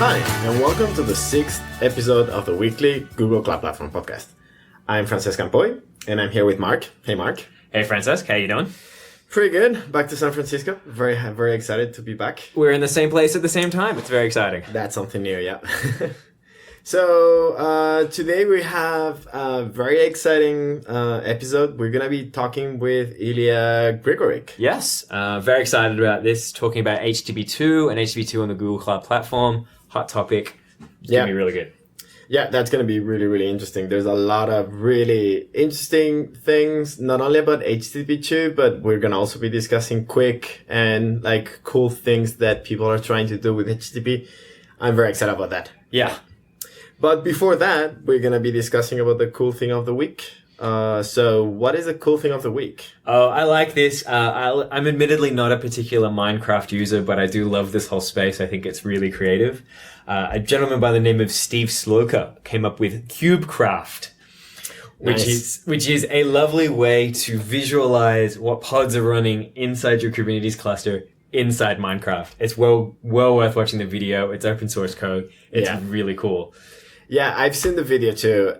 Hi, and welcome to the 6th episode of the weekly Google Cloud Platform podcast. I'm Francesc and Mark, and I'm here with Mark. Hey, Mark. Hey, Francesc. How you doing? Pretty good. Back to San Francisco. Very excited to be back. We're in the same place at the same time. It's very exciting. That's something new, yeah. So today we have a very exciting episode. We're going to be talking with Ilya Grigorik. Yes, very excited about this, talking about HTTP2 and HTTP2 on the Google Cloud Platform. Hot topic. It's going to be really good. Yeah, that's going to be really interesting. There's a lot of really interesting things, not only about HTTP2, but we're going to also be discussing Quic and like cool things that people are trying to do with HTTP. I'm very excited about that. Yeah. But before that, we're going to be discussing about the cool thing of the week. So what is the cool thing of the week? Oh, I like this. I'm admittedly not a particular Minecraft user, but I do love this whole space. I think it's really creative. A gentleman by the name of Steve Sloka came up with KubeCraft, which is a lovely way to visualize what pods are running inside your Kubernetes cluster inside Minecraft. It's well worth watching the video. It's open source code. It's really cool. Yeah, I've seen the video too.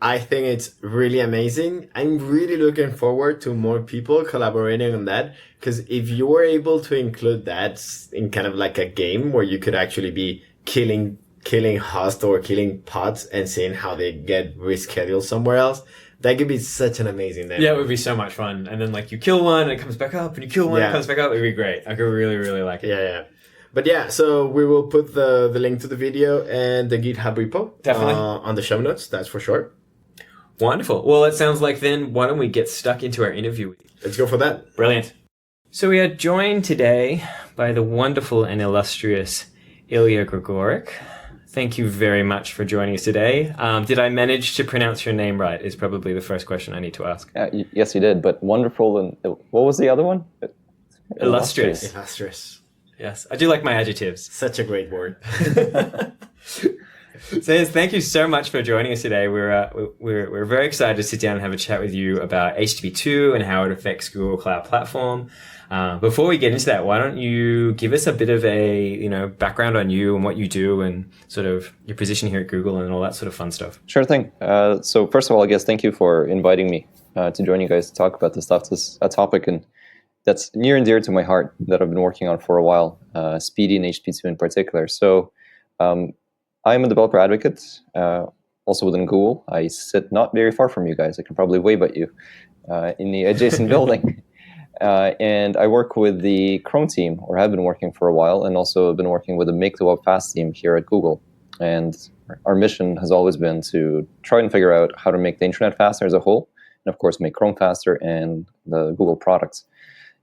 I think it's really amazing. I'm really looking forward to more people collaborating on that, because if you were able to include that in kind of like a game where you could actually be killing hosts or killing pods and seeing how they get rescheduled somewhere else, that could be such an amazing thing. Yeah, it would be so much fun. And then like you kill one and it comes back up, and you kill one and it comes back up. It would be great. I could really like it. Yeah. But yeah, so we will put the link to the video and the GitHub repo definitely on the show notes, that's for sure. Wonderful. Well, it sounds like then why don't we get stuck into our interview? Let's go for that. Brilliant. So we are joined today by the wonderful and illustrious Ilya Grigorik. Thank you very much for joining us today. Did I manage to pronounce your name right is probably the first question I need to ask. Yes, you did, but wonderful and what was the other one? Illustrious. Illustrious. Yes, I do like my adjectives. Such a great word. So yes, thank you so much for joining us today. We're very excited to sit down and have a chat with you about HTTP2 and how it affects Google Cloud Platform. Before we get into that, why don't you give us a bit of a background on you and what you do and sort of your position here at Google and all that sort of fun stuff. Sure thing. So first of all, I guess thank you for inviting me to join you guys to talk about this stuff. This is a topic and that's near and dear to my heart that I've been working on for a while, Speedy and HTTP2 in particular. So I'm a developer advocate, also within Google. I sit not very far from you guys. I can probably wave at you in the adjacent building. And I work with the Chrome team, or have been working for a while, and also been working with the Make the Web Fast team here at Google. And our mission has always been to try and figure out how to make the internet faster as a whole, and of course make Chrome faster and the Google products.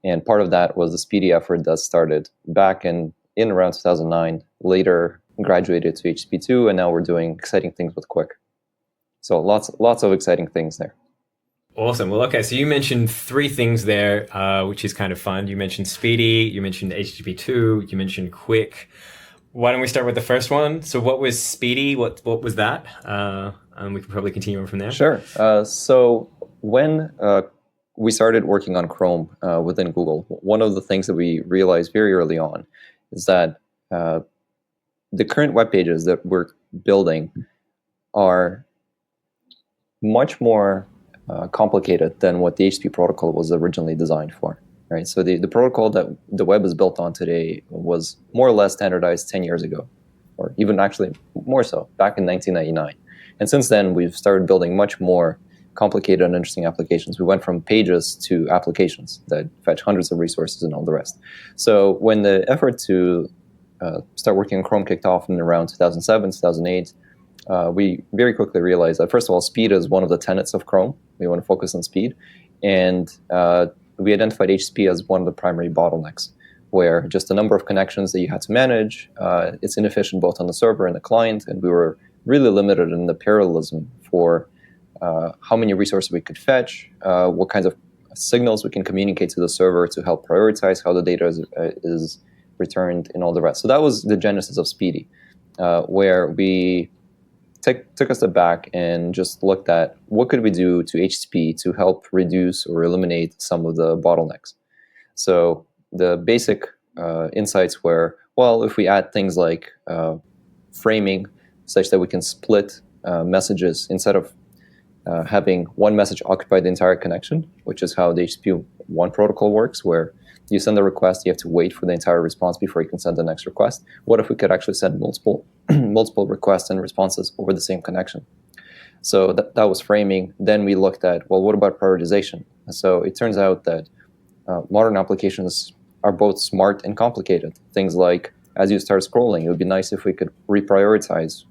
And part of that was the Speedy effort that started back in around 2009, later graduated to HTTP2, and now we're doing exciting things with Quic. So lots of exciting things there. Awesome. Well, okay, so you mentioned three things there, which is kind of fun. You mentioned Speedy, you mentioned HTTP2, you mentioned Quic. Why don't we start with the first one? So what was Speedy? What was that? And we can probably continue on from there. Sure. So when we started working on Chrome within Google, one of the things that we realized very early on is that the current web pages that we're building are much more complicated than what the HTTP protocol was originally designed for. Right? So the protocol that the web is built on today was more or less standardized 10 years ago, or even actually more so, back in 1999. And since then, we've started building much more complicated and interesting applications. We went from pages to applications that fetch hundreds of resources and all the rest. So when the effort to start working on Chrome kicked off in around 2007, 2008, we very quickly realized that, first of all, speed is one of the tenets of Chrome. We want to focus on speed. And we identified HTTP as one of the primary bottlenecks, where just the number of connections that you had to manage, it's inefficient both on the server and the client, and we were really limited in the parallelism for how many resources we could fetch, what kinds of signals we can communicate to the server to help prioritize how the data is returned and all the rest. So that was the genesis of Speedy, where we took a step back and just looked at what could we do to HTTP to help reduce or eliminate some of the bottlenecks. So the basic insights were, well, if we add things like framing such that we can split messages instead of having one message occupy the entire connection, which is how the HTTP1 protocol works, where you send a request, you have to wait for the entire response before you can send the next request. What if we could actually send multiple requests and responses over the same connection? So that was framing. Then we looked at, well, what about prioritization? So it turns out that modern applications are both smart and complicated. Things like, as you start scrolling, it would be nice if we could reprioritize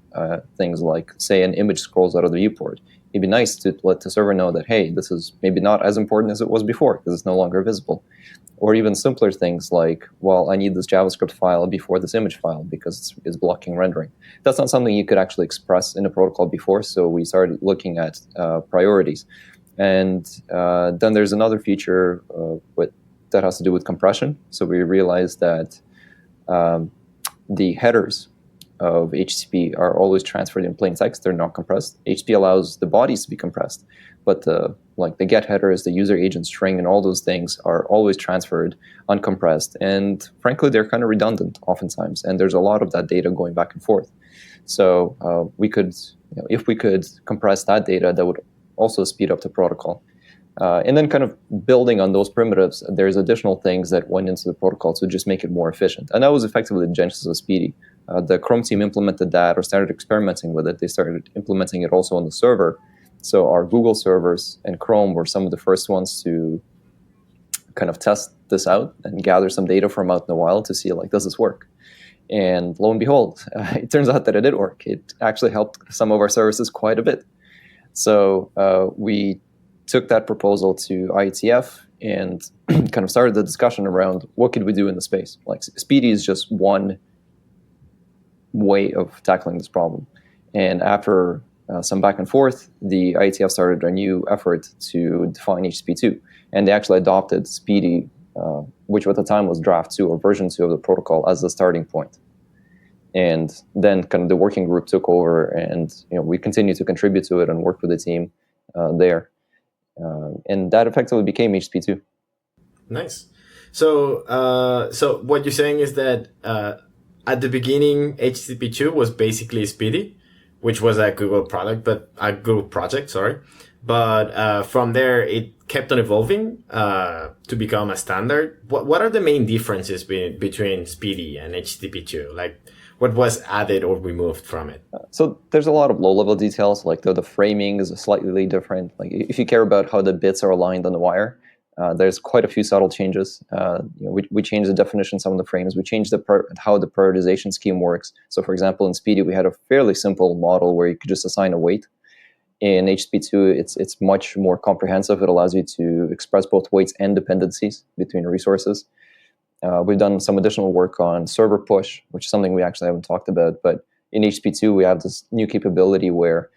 things like, say, an image scrolls out of the viewport. It'd be nice to let the server know that, hey, this is maybe not as important as it was before because it's no longer visible. Or even simpler things like, well, I need this JavaScript file before this image file because it's blocking rendering. That's not something you could actually express in a protocol before, so we started looking at priorities. And then there's another feature that has to do with compression. So we realized that the headers of HTTP are always transferred in plain text. They're not compressed. HTTP allows the bodies to be compressed, but the get headers, the user agent string, and all those things are always transferred uncompressed. And frankly, they're kind of redundant oftentimes. And there's a lot of that data going back and forth. So we could, if we could compress that data, that would also speed up the protocol. And then kind of building on those primitives, there's additional things that went into the protocol to just make it more efficient. And that was effectively the genesis of Speedy. The Chrome team implemented that or started experimenting with it. They started implementing it also on the server. So our Google servers and Chrome were some of the first ones to kind of test this out and gather some data from out in the wild to see, like, does this work? And lo and behold, it turns out that it did work. It actually helped some of our services quite a bit. So we took that proposal to IETF and kind of started the discussion around what could we do in the space. Like, Speedy is just one way of tackling this problem. And after some back and forth, the IETF started a new effort to define HTTP2. And they actually adopted Speedy, which at the time was draft 2 or version 2 of the protocol, as the starting point. And then kind of the working group took over, and we continued to contribute to it and work with the team there. And that effectively became HTTP2. Nice. So what you're saying is that at the beginning, HTTP2 was basically Speedy, which was a Google project, sorry. But from there, it kept on evolving to become a standard. What are the main differences between Speedy and HTTP2? Like, what was added or removed from it? So there's a lot of low-level details, like the framing is slightly different. Like, if you care about how the bits are aligned on the wire, there's quite a few subtle changes. We changed the definition, some of the frames. We changed how the prioritization scheme works. So, for example, in Speedy, we had a fairly simple model where you could just assign a weight. In HTTP2, it's much more comprehensive. It allows you to express both weights and dependencies between resources. We've done some additional work on server push, which is something we actually haven't talked about. But in HTTP2, we have this new capability where,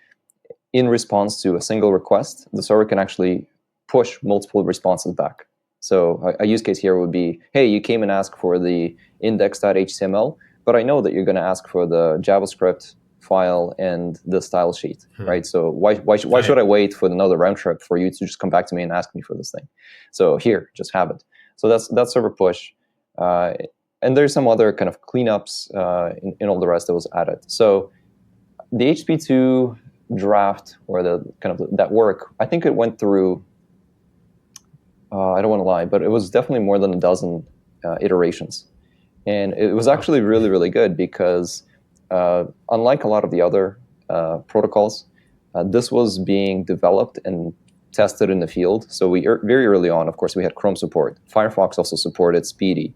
in response to a single request, the server can actually push multiple responses back. So a use case here would be, hey, you came and asked for the index.html, but I know that you're going to ask for the JavaScript file and the style sheet, right? So why should I wait for another round trip for you to just come back to me and ask me for this thing? So here, just have it. So that's server push. And there's some other kind of cleanups in all the rest that was added. So the HTTP2 draft, or the kind of that work, I think it went through, I don't want to lie, but it was definitely more than a dozen iterations. And it was actually really, really good because unlike a lot of the other protocols, this was being developed and tested in the field. So we very early on, of course, we had Chrome support. Firefox also supported Speedy.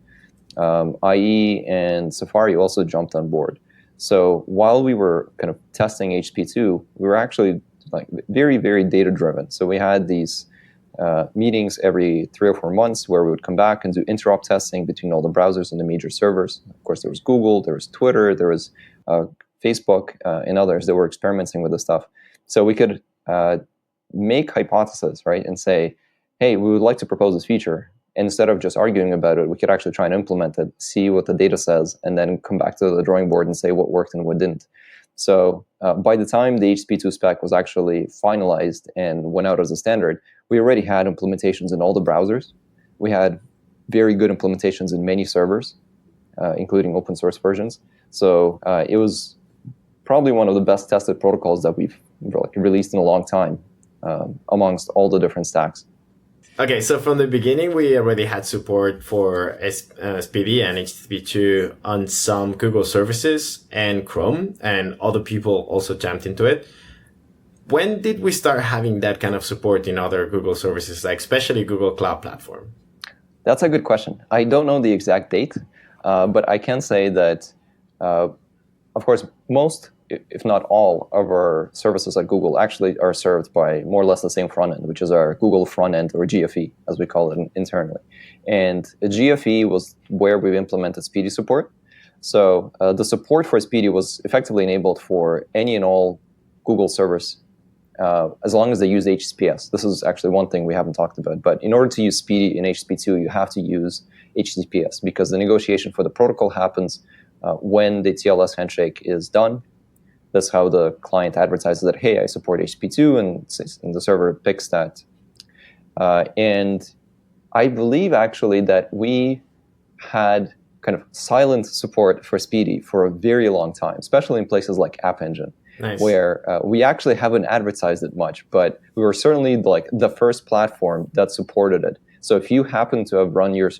IE and Safari also jumped on board. So while we were kind of testing HTTP2, we were actually like very, very data driven. So we had these meetings every 3 or 4 months where we would come back and do interop testing between all the browsers and the major servers. Of course, there was Google, there was Twitter, there was Facebook, and others that were experimenting with this stuff. So we could make hypotheses, right, and say, hey, we would like to propose this feature. Instead of just arguing about it, we could actually try and implement it, see what the data says, and then come back to the drawing board and say what worked and what didn't. So by the time the HTTP2 spec was actually finalized and went out as a standard, we already had implementations in all the browsers. We had very good implementations in many servers, including open source versions. So it was probably one of the best tested protocols that we've released in a long time amongst all the different stacks. Okay, so from the beginning, we already had support for SPDY and HTTP2 on some Google services and Chrome, and other people also jumped into it. When did we start having that kind of support in other Google services, like especially Google Cloud Platform? That's a good question. I don't know the exact date, but I can say that, of course, most, if not all, of our services at Google actually are served by more or less the same front end, which is our Google front end, or GFE, as we call it internally. And GFE was where we've implemented Speedy support. So the support for Speedy was effectively enabled for any and all Google servers, as long as they use HTTPS. This is actually one thing we haven't talked about. But in order to use Speedy in HTTP2, you have to use HTTPS, because the negotiation for the protocol happens when the TLS handshake is done. That's how the client advertises that, hey, I support HTTP2, and the server picks that. And I believe actually that we had kind of silent support for Speedy for a very long time, especially in places like App Engine. Nice. Where we actually haven't advertised it much, but we were certainly like the first platform that supported it. So if you happen to have run your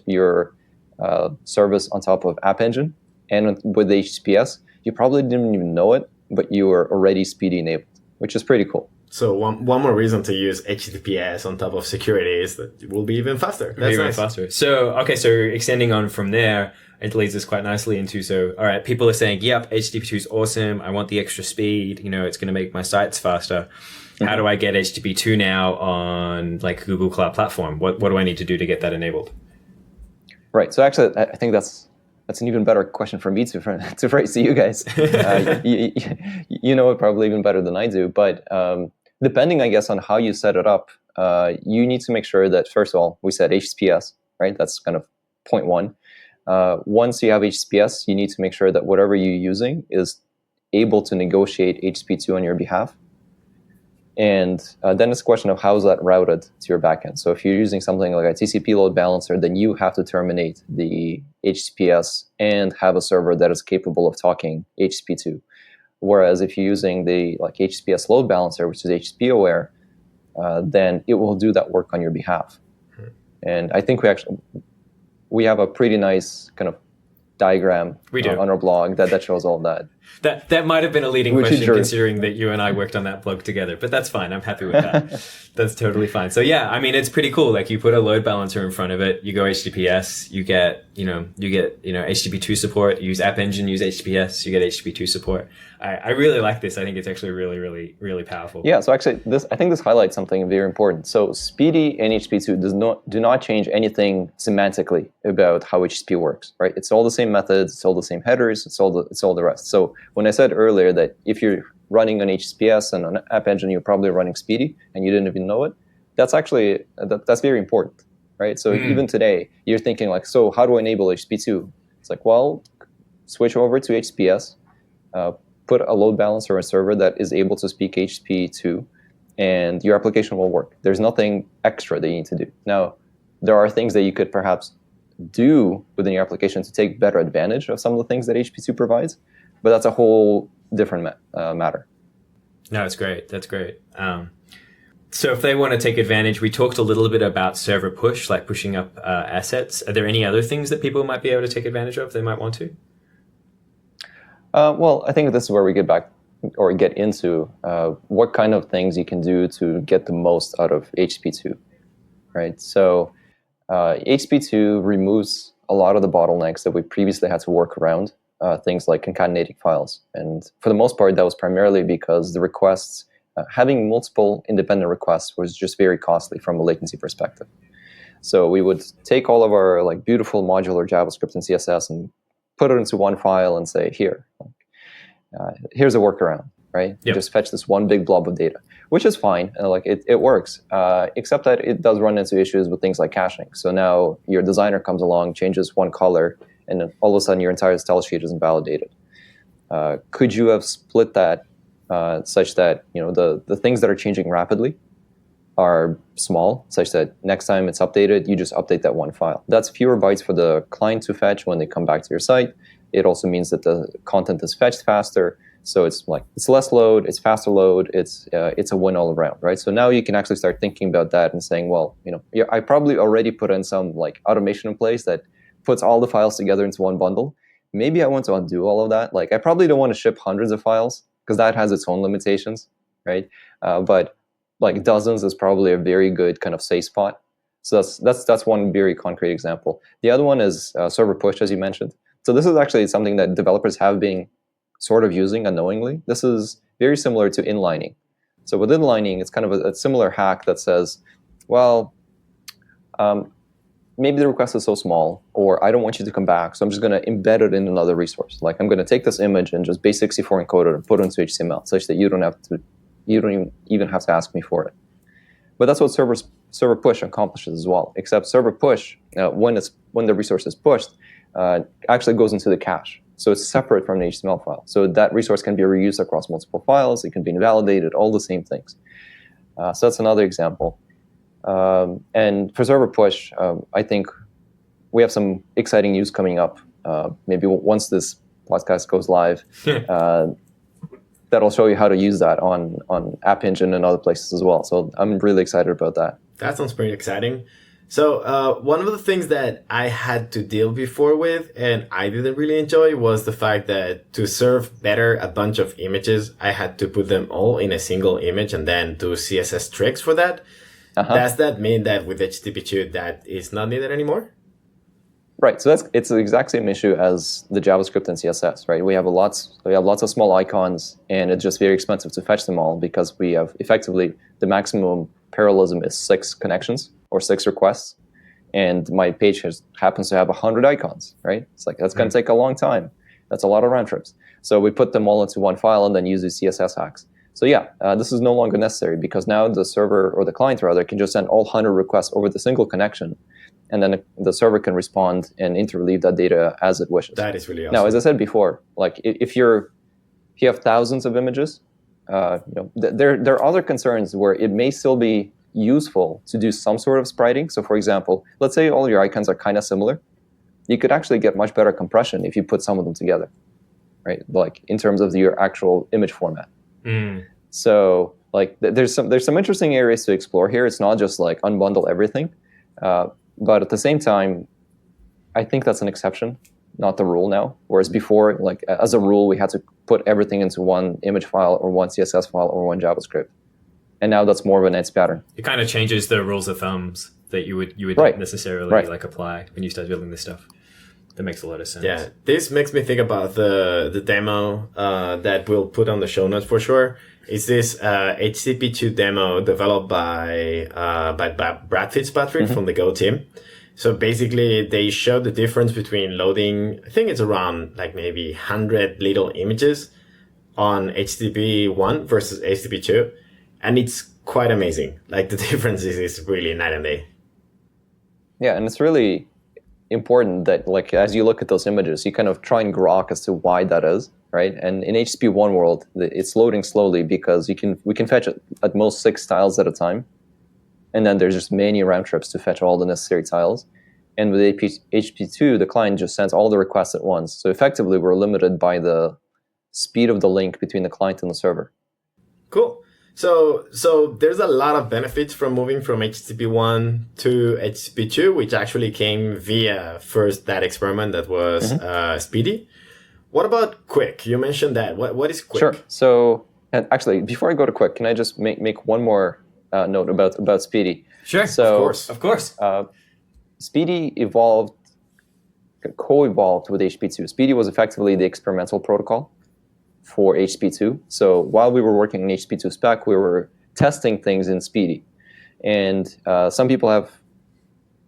service on top of App Engine and with HTTPS, you probably didn't even know it, but you were already Speedy enabled, which is pretty cool. So one more reason to use HTTPS on top of security is that it will be even faster. That's even nice. Faster. So extending on from there, it leads us quite nicely into, all right, people are saying, yep, HTTP2 is awesome. I want the extra speed. It's going to make my sites faster. Mm-hmm. How do I get HTTP2 now on like Google Cloud Platform? What do I need to do to get that enabled? Right. So actually, I think that's an even better question for me to phrase to you guys. You know it probably even better than I do. But depending, I guess, on how you set it up, you need to make sure that, first of all, we said HTTPS, right? That's kind of point one. Once you have HTTPS, you need to make sure that whatever you're using is able to negotiate HTTP2 on your behalf. And then it's a question of how is that routed to your backend. So if you're using something like a TCP load balancer, then you have to terminate the HTTPS and have a server that is capable of talking HTTP2. Whereas if you're using the HTTPS load balancer, which is HTTP aware, then it will do that work on your behalf. And I think we have a pretty nice kind of diagram on our blog that shows all that. That might have been a leading question, considering that you and I worked on that blog together, but that's fine. I'm happy with that. That's totally fine. So yeah, I mean, it's pretty cool. Like you put a load balancer in front of it, you go HTTPS, you get HTTP2 support, you use App Engine, use HTTPS, you get HTTP2 support. I really like this. I think it's actually really, really, really powerful. Yeah. So actually I think this highlights something very important. So Speedy and HTTP2 do not change anything semantically about how HTTP works, right? It's all the same methods, it's all the same headers, it's all the rest. So when I said earlier that if you're running on HTTPS and on App Engine, you're probably running Speedy and you didn't even know it, that's actually, that's very important, right? So even today, you're thinking like, so how do I enable HTTP2? It's like, well, switch over to HTTPS, put a load balancer on a server that is able to speak HTTP2, and your application will work. There's nothing extra that you need to do. Now, there are things that you could perhaps do within your application to take better advantage of some of the things that HTTP2 provides, but that's a whole different matter. No, that's great. That's great. So if they want to take advantage, we talked a little bit about server push, like pushing up assets. Are there any other things that people might be able to take advantage of they might want to? Well, I think this is where we get into what kind of things you can do to get the most out of HTTP2, right? So HTTP2 removes a lot of the bottlenecks that we previously had to work around, things like concatenating files. And for the most part, that was primarily because the requests, having multiple independent requests was just very costly from a latency perspective. So we would take all of our beautiful modular JavaScript and CSS and put it into one file and say, here's a workaround, right? Yep. Just fetch this one big blob of data, which is fine. It works, except that it does run into issues with things like caching. So now your designer comes along, changes one color, and then all of a sudden your entire style sheet isn't validated. Could you have split that such that the things that are changing rapidly are small, such that next time it's updated, you just update that one file? That's fewer bytes for the client to fetch when they come back to your site. It also means that the content is fetched faster. So it's less load, it's faster load, it's a win all around, right? So now you can actually start thinking about that and saying, well, I probably already put in some like automation in place that puts all the files together into one bundle. Maybe I want to undo all of that. Like I probably don't want to ship hundreds of files because that has its own limitations, right? But like dozens is probably a very good kind of safe spot. So that's one very concrete example. The other one is server push, as you mentioned. So this is actually something that developers have been sort of using unknowingly. This is very similar to inlining. So with inlining, it's kind of a similar hack that says, well, maybe the request is so small, or I don't want you to come back, so I'm just going to embed it in another resource. Like I'm going to take this image and just base64 encode it and put it into HTML, such that you don't even have to ask me for it. But that's what server push accomplishes as well. Except server push, when the resource is pushed, actually goes into the cache. So it's separate from the HTML file. So that resource can be reused across multiple files. It can be invalidated, all the same things. So that's another example. And for server push, I think we have some exciting news coming up. Maybe once this podcast goes live, that'll show you how to use that on App Engine and other places as well. So I'm really excited about that. That sounds pretty exciting. So one of the things that I had to deal before with and I didn't really enjoy was the fact that to serve better a bunch of images, I had to put them all in a single image and then do CSS tricks for that. Does that mean that with HTTP2 that is not needed anymore? Right. So it's the exact same issue as the JavaScript and CSS, right? We have lots of small icons, and it's just very expensive to fetch them all because we have effectively the maximum parallelism is 6 connections or 6 requests, and my page happens to have 100 icons, right? It's like that's going to take a long time. That's a lot of round trips. So we put them all into one file and then use these CSS hacks. So yeah, this is no longer necessary because now the server or the client rather can just send all 100 requests over the single connection, and then the server can respond and interleave that data as it wishes. That is really awesome. Now, as I said before, like if you have thousands of images, there are other concerns where it may still be useful to do some sort of spriting. So for example, let's say all your icons are kind of similar. You could actually get much better compression if you put some of them together, right? Like in terms of your actual image format. So like there's some interesting areas to explore here. It's not just like unbundle everything. But at the same time, I think that's an exception, not the rule now. Whereas before, like as a rule, we had to put everything into one image file or one CSS file or one JavaScript. And now that's more of an edge pattern. It kind of changes the rules of thumbs that you would right. necessarily like apply when you start building this stuff. That makes a lot of sense. Yeah, this makes me think about the demo that we'll put on the show notes for sure. Is this HTTP2 demo developed by Brad Fitzpatrick from the Go team? So basically, they show the difference between loading, I think it's around like maybe 100 little images on HTTP1 versus HTTP2. And it's quite amazing. Like the difference is really night and day. Yeah, and it's really important that like as you look at those images, you kind of try and grok as to why that is, right? And in HTTP1 world, it's loading slowly because we can fetch at most 6 tiles at a time, and then there's just many round trips to fetch all the necessary tiles. And with HTTP2, the client just sends all the requests at once. So effectively, we're limited by the speed of the link between the client and the server. Cool. So there's a lot of benefits from moving from HTTP1 to HTTP2, which actually came via first that experiment that was Speedy. What about Quic? You mentioned that. What is Quic? Sure. So and actually, before I go to Quic, can I just make one more note about Speedy? Sure. So, of course. Speedy co-evolved with HTTP2. Speedy was effectively the experimental protocol for HTTP2. So while we were working on HTTP2 spec, we were testing things in Speedy. And some people have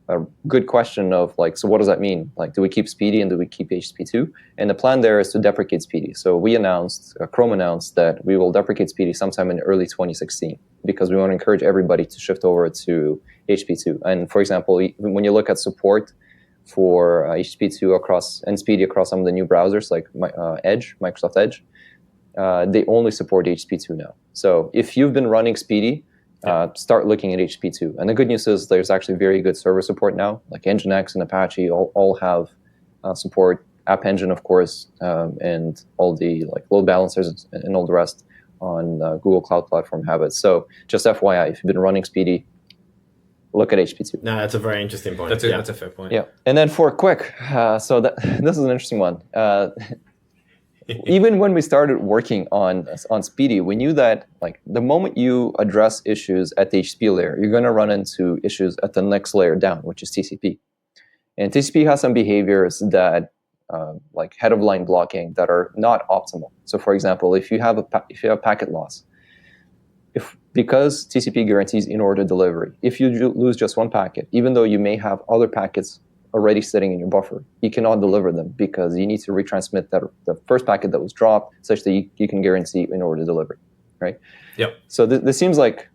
a good question of like, so what does that mean? Like, do we keep Speedy and do we keep HTTP2? And the plan there is to deprecate Speedy. So we announced, Chrome announced that we will deprecate Speedy sometime in early 2016 because we want to encourage everybody to shift over to HTTP2. And for example, when you look at support for HTTP2 across and Speedy across some of the new browsers like Microsoft Edge, they only support HTTP2 now. So if you've been running Speedy, start looking at HTTP2. And the good news is there's actually very good server support now, like Nginx and Apache all have support App Engine, of course, and all the like load balancers and all the rest on Google Cloud Platform have it. So just FYI, if you've been running Speedy, look at HP2. No, that's a very interesting point. That's a fair point. Yeah, and then for Quic, so this is an interesting one. Even when we started working on Speedy, we knew that like the moment you address issues at the HTTP layer, you're going to run into issues at the next layer down, which is TCP. And TCP has some behaviors that, like head of line blocking, that are not optimal. So, for example, if you have packet loss, because TCP guarantees in-order delivery, if you lose just one packet, even though you may have other packets already sitting in your buffer, you cannot deliver them because you need to retransmit the first packet that was dropped such that you can guarantee in-order delivery, right? Yep. So this seems like,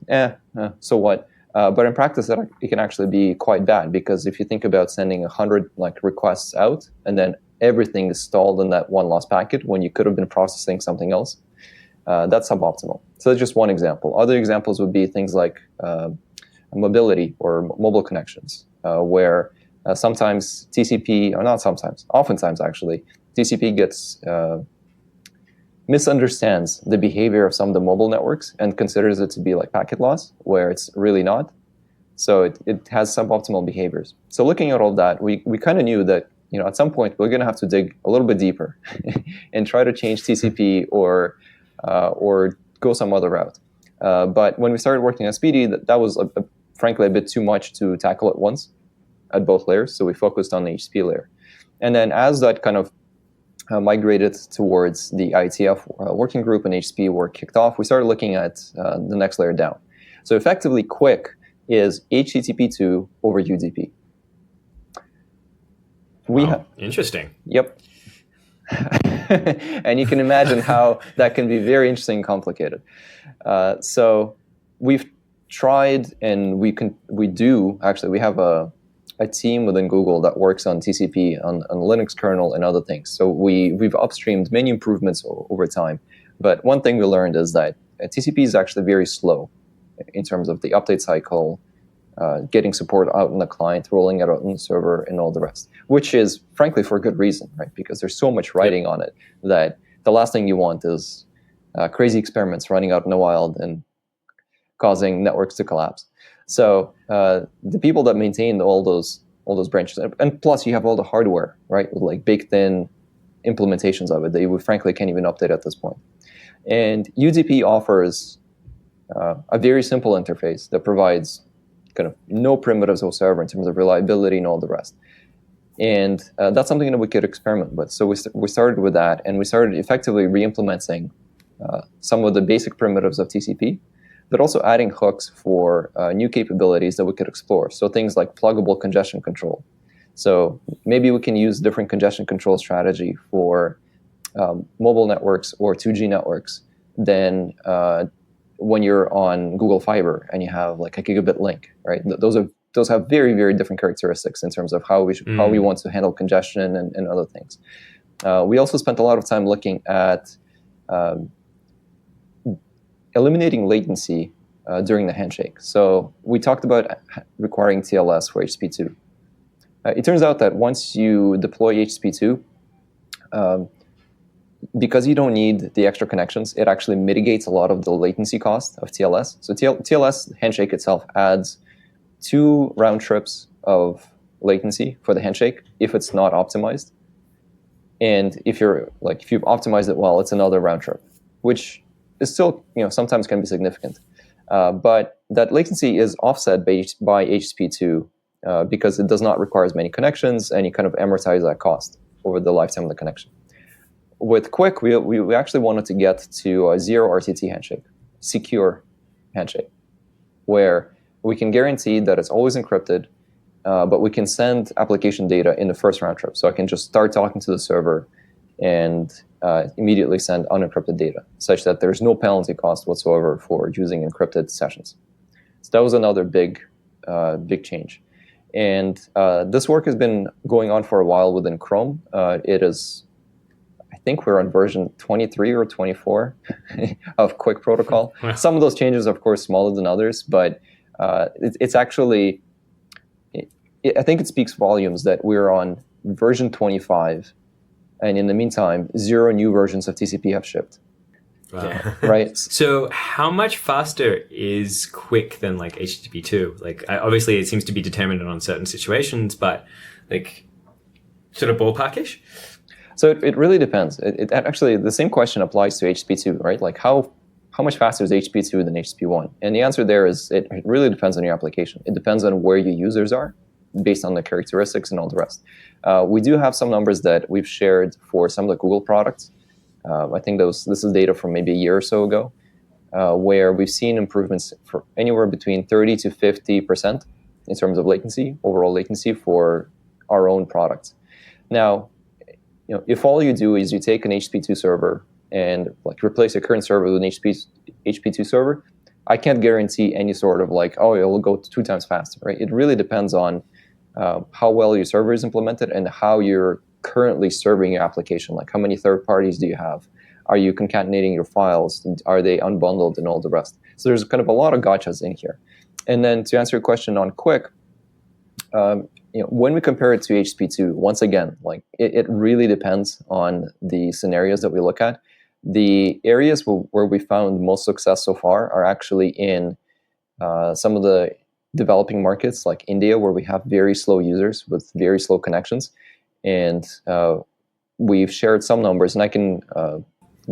so what? But in practice, it can actually be quite bad, because if you think about sending 100 like requests out and then everything is stalled in that one lost packet when you could have been processing something else, that's suboptimal. So that's just one example. Other examples would be things like mobility or mobile connections, where sometimes TCP, or not sometimes, oftentimes actually, TCP gets misunderstands the behavior of some of the mobile networks and considers it to be like packet loss, where it's really not. So it has suboptimal behaviors. So looking at all that, we kind of knew that at some point we're going to have to dig a little bit deeper and try to change TCP or go some other route. But when we started working on Speedy, that was frankly a bit too much to tackle at once at both layers. So we focused on the HTTP layer. And then as that kind of migrated towards the IETF working group and HTTP were kicked off, we started looking at the next layer down. So effectively, Quic is HTTP2 over UDP. Interesting. Yep. And you can imagine how that can be very interesting and complicated. So we've tried, and we have a team within Google that works on TCP, on Linux kernel and other things. So we've upstreamed many improvements over time. But one thing we learned is that TCP is actually very slow in terms of the update cycle, getting support out in the client, rolling it out on the server, and all the rest, which is frankly for a good reason, right? Because there's so much writing on it that the last thing you want is crazy experiments running out in the wild and causing networks to collapse. So the people that maintained all those branches, and plus you have all the hardware, right, with like baked-in implementations of it that you frankly can't even update at this point. And UDP offers a very simple interface that provides kind of no primitives whatsoever in terms of reliability and all the rest. And that's something that we could experiment with. So we started with that, and we started effectively re-implementing some of the basic primitives of TCP, but also adding hooks for new capabilities that we could explore. So things like pluggable congestion control. So maybe we can use different congestion control strategy for mobile networks or 2G networks than when you're on Google Fiber and you have like a gigabit link, right? Those have very, very different characteristics in terms of how we want to handle congestion and other things. We also spent a lot of time looking at eliminating latency during the handshake. So we talked about requiring TLS for HTTP2. It turns out that once you deploy HTTP2, because you don't need the extra connections, it actually mitigates a lot of the latency cost of TLS. So TLS handshake itself adds 2 round trips of latency for the handshake if it's not optimized. And if you've optimized it well, it's another round trip, which is still, sometimes can be significant. But that latency is offset by HTTP2 because it does not require as many connections, and you kind of amortize that cost over the lifetime of the connection. With Quic, we actually wanted to get to a zero RTT handshake, secure handshake, where we can guarantee that it's always encrypted, but we can send application data in the first round trip. So I can just start talking to the server and immediately send unencrypted data, such that there's no penalty cost whatsoever for using encrypted sessions. So that was another big change. And this work has been going on for a while within Chrome. It is, I think we're on version 23 or 24 of Quic protocol. Some of those changes, of course, smaller than others, but it's actually, I think it speaks volumes that we're on version 25 And in the meantime, 0 new versions of TCP have shipped. Wow. Right? So how much faster is Quic than like HTTP2? Like obviously it seems to be determined on certain situations, but like sort of ballparkish? So it really depends. It actually, the same question applies to HTTP2, right? Like how much faster is HTTP2 than HTTP1? And the answer there is it really depends on your application. It depends on where your users are based on the characteristics and all the rest. We do have some numbers that we've shared for some of the Google products. I think this is data from maybe a year or so ago, where we've seen improvements for anywhere between 30 to 50% in terms of latency, overall latency for our own products. Now, if all you do is you take an HTTP2 server and like replace your current server with an HTTP2 server, I can't guarantee any sort of like, oh, it will go 2 times faster, right? It really depends on how well your server is implemented and how you're currently serving your application. Like how many third parties do you have? Are you concatenating your files? Are they unbundled and all the rest? So there's kind of a lot of gotchas in here. And then to answer your question on Quic, when we compare it to HTTP2, once again, like it really depends on the scenarios that we look at. The areas where we found most success so far are actually in some of the developing markets like India, where we have very slow users with very slow connections. And we've shared some numbers, and I can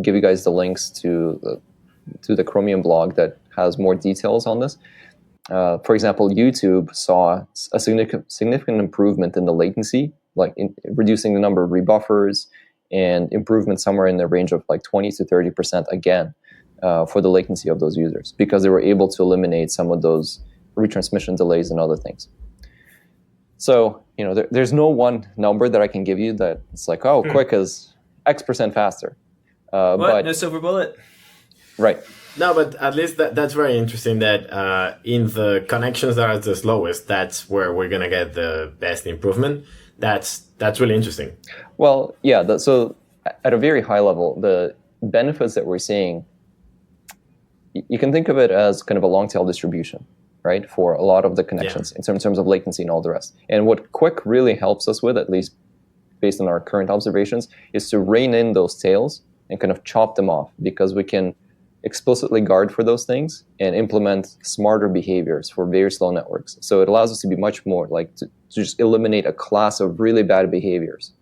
give you guys the links to the Chromium blog that has more details on this. For example, YouTube saw a significant improvement in the latency, like in reducing the number of rebuffers, and improvement somewhere in the range of like 20 to 30% again for the latency of those users, because they were able to eliminate some of those retransmission delays and other things. So, there's no one number that I can give you that it's like, oh, Quic is X% faster. But no silver bullet. Right. No, but at least that's very interesting that in the connections that are the slowest, that's where we're going to get the best improvement. That's really interesting. Well, yeah. So at a very high level, the benefits that we're seeing, you can think of it as kind of a long tail distribution, right, for a lot of the connections in terms of latency and all the rest. And what Quic really helps us with, at least based on our current observations, is to rein in those tails and kind of chop them off, because we can explicitly guard for those things and implement smarter behaviors for very slow networks. So it allows us to be much more like to just eliminate a class of really bad behaviors,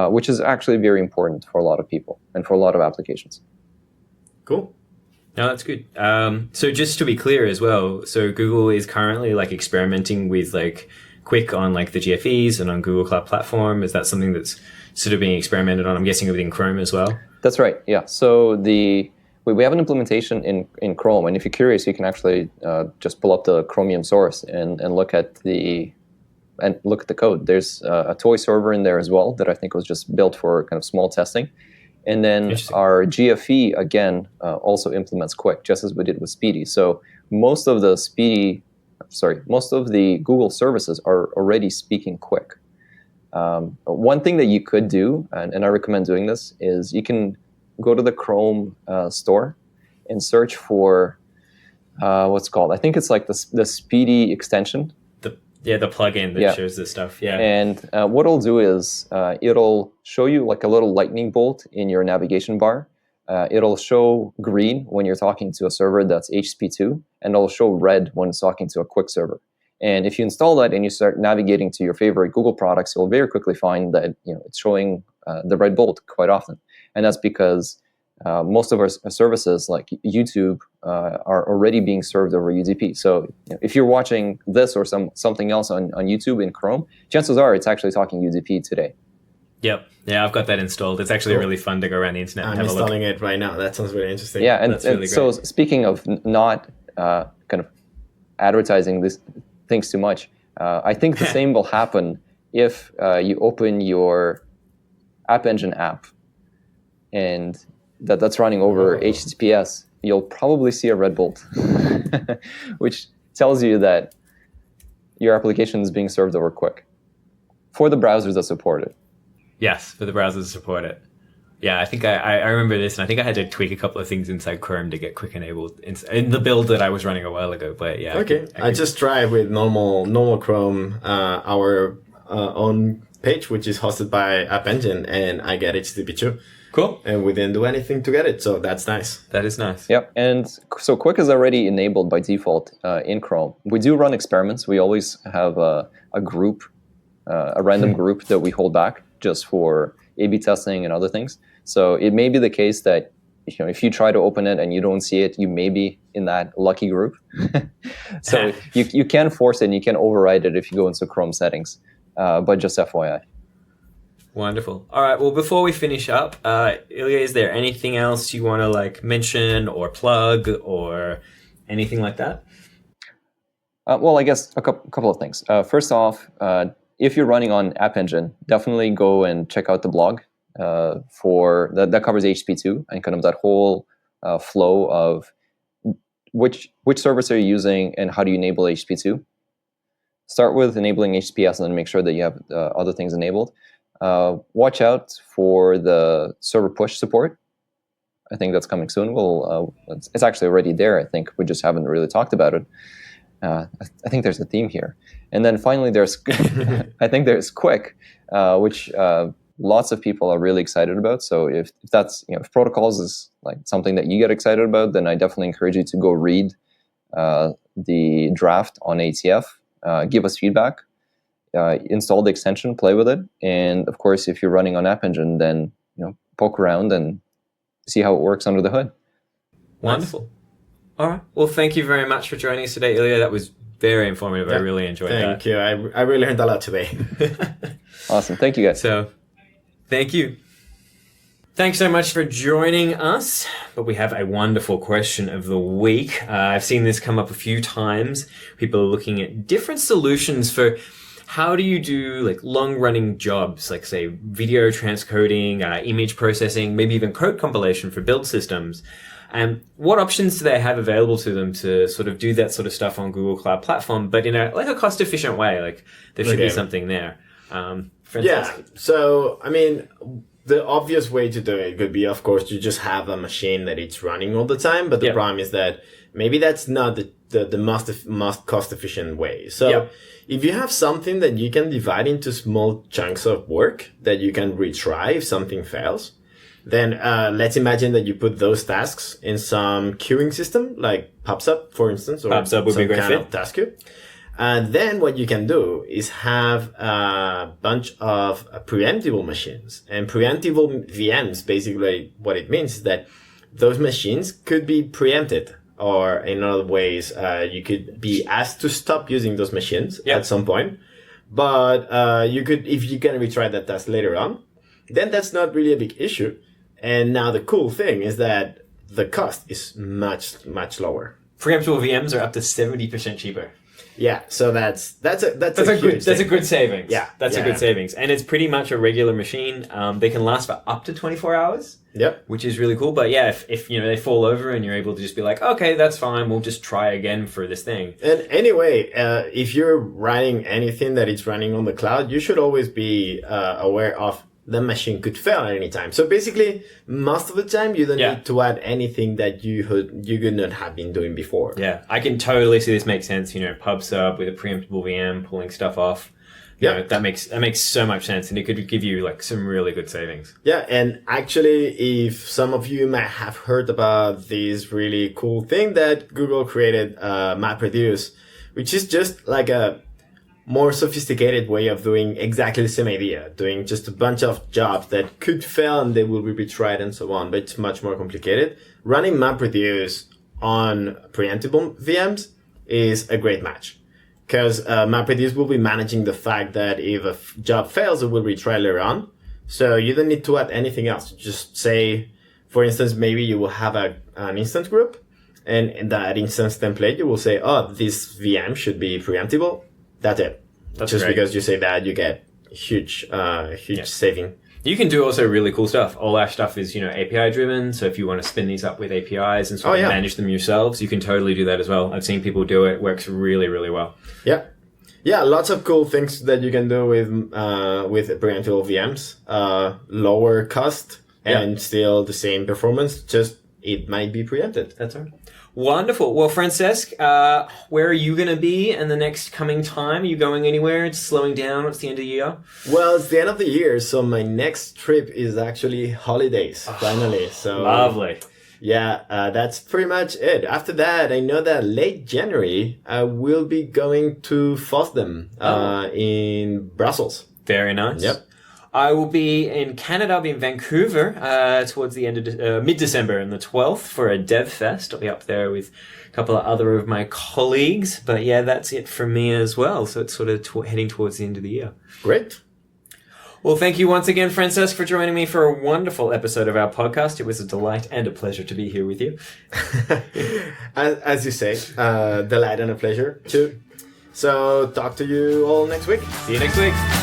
which is actually very important for a lot of people and for a lot of applications. Cool. No, that's good. So just to be clear as well, so Google is currently like experimenting with like Quic on like the GFEs and on Google Cloud Platform. Is that something that's sort of being experimented on? I'm guessing within Chrome as well. That's right. Yeah. So we have an implementation in Chrome, and if you're curious, you can actually just pull up the Chromium source and look at the code. There's a toy server in there as well that I think was just built for kind of small testing. And then our GFE, again, also implements Quic, just as we did with Speedy. So most of the Google services are already speaking Quic. One thing that you could do, and I recommend doing this, is you can go to the Chrome store and search for what's called, I think it's like the Speedy extension. The plugin that shows this stuff. Yeah. And what it'll do is it'll show you like a little lightning bolt in your navigation bar. It'll show green when you're talking to a server that's HTTP2, and it'll show red when it's talking to a Quic server. And if you install that and you start navigating to your favorite Google products, you'll very quickly find that it's showing the red bolt quite often. And that's because most of our services, like YouTube, are already being served over UDP. So if you're watching this or something else on YouTube in Chrome, chances are it's actually talking UDP today. Yep. Yeah, I've got that installed. It's actually really fun to go around the internet and have a look. I'm installing it right now. That sounds really interesting. Yeah, and so speaking of not kind of advertising these things too much, I think the same will happen if you open your App Engine app and that's running over HTTPS, you'll probably see a red bolt, which tells you that your application is being served over Quic for the browsers that support it. Yes, for the browsers that support it. Yeah, I think I remember this, and I think I had to tweak a couple of things inside Chrome to get Quic enabled in the build that I was running a while ago. But yeah, okay. I just tried with normal Chrome, our own page, which is hosted by App Engine, and I get HTTP 2. Cool. And we didn't do anything to get it, so that's nice. That is nice. Yep. And so Quic is already enabled by default in Chrome. We do run experiments. We always have a group, a random group that we hold back just for A/B testing and other things. So it may be the case that if you try to open it and you don't see it, you may be in that lucky group. So you can force it and you can override it if you go into Chrome settings. But just FYI. Wonderful. All right. Well, before we finish up, Ilya, is there anything else you want to mention or plug or anything like that? Well, I guess a couple of things. First off, if you're running on App Engine, definitely go and check out the blog for that covers HTTP2 and kind of that whole flow of which service are you using and how do you enable HTTP2. Start with enabling HTTPS and then make sure that you have other things enabled. Watch out for the server push support. I think that's coming soon. It's actually already there. I think we just haven't really talked about it. I think there's a theme here. And then finally, there's I think there's Quic, which lots of people are really excited about. So if that's if protocols is something that you get excited about, then I definitely encourage you to go read the draft on ATF. Give us feedback. Install the extension, play with it, and of course, if you're running on App Engine, then poke around and see how it works under the hood. Wonderful. All right. Well, thank you very much for joining us today, Ilya. That was very informative. I really enjoyed that. Thank you. I really learned a lot today. Awesome. Thank you, guys. So, thank you. Thanks so much for joining us. But we have a wonderful question of the week. I've seen this come up a few times. People are looking at different solutions for how do you do long-running jobs, like say video transcoding, image processing, maybe even code compilation for build systems. And what options do they have available to them to sort of do that sort of stuff on Google Cloud Platform, but in a cost-efficient way? There should be something there. Yeah. So the obvious way to do it could be, of course, to just have a machine that it's running all the time. But the problem is that maybe that's not the most cost-efficient way. So if you have something that you can divide into small chunks of work that you can retry if something fails, then let's imagine that you put those tasks in some queuing system, like PubSub, for instance, or PubSub would be a great fit. Of task queue. And then what you can do is have a bunch of preemptible machines. And preemptible VMs, basically what it means is that those machines could be preempted. Or in other ways, you could be asked to stop using those machines at some point. But you could, if you can retry that task later on, then that's not really a big issue. And now the cool thing is that the cost is much, much lower. Preemptible VMs are up to 70% cheaper. Yeah, so that's a good savings. Yeah, that's a good savings, and it's pretty much a regular machine. They can last for up to 24 hours. Yep, which is really cool. But yeah, if they fall over and you're able to just be like, okay, that's fine, we'll just try again for this thing. And anyway, if you're writing anything that is running on the cloud, you should always be aware of the machine could fail at any time. So basically, most of the time, you don't need to add anything that you could not have been doing before. Yeah, I can totally see this make sense. PubSub with a preemptible VM, pulling stuff off. That makes so much sense, and it could give you some really good savings. Yeah, and actually, if some of you might have heard about this really cool thing that Google created, MapReduce, which is just like a more sophisticated way of doing exactly the same idea, doing just a bunch of jobs that could fail and they will be retried and so on, but it's much more complicated. Running MapReduce on preemptible VMs is a great match because MapReduce will be managing the fact that if a job fails, it will retry later on. So you don't need to add anything else. Just say, for instance, maybe you will have an instance group, and in that instance template, you will say, oh, this VM should be preemptible. That's it. That's just great. Because you say that, you get huge saving. You can do also really cool stuff. All our stuff is, API driven. So if you want to spin these up with APIs and sort of manage them yourselves, you can totally do that as well. I've seen people do it. It works really, really well. Yeah. Yeah, lots of cool things that you can do with preemptible VMs. Lower cost and still the same performance, just it might be preempted. That's right. Wonderful. Well, Francesc, where are you going to be in the next coming time? Are you going anywhere? It's slowing down. It's the end of the year. Well, it's the end of the year, so my next trip is actually holidays, finally. So Lovely. Yeah, that's pretty much it. After that, I know that late January, I will be going to FOSDEM in Brussels. Very nice. Yep. I will be in Canada. I'll be in Vancouver towards the end of mid-December on the 12th for a Dev Fest. I'll be up there with a couple of other of my colleagues. But yeah, that's it for me as well. So it's sort of heading towards the end of the year. Great. Well, thank you once again, Francesc, for joining me for a wonderful episode of our podcast. It was a delight and a pleasure to be here with you. As you say, delight and a pleasure too. So talk to you all next week. See you next week.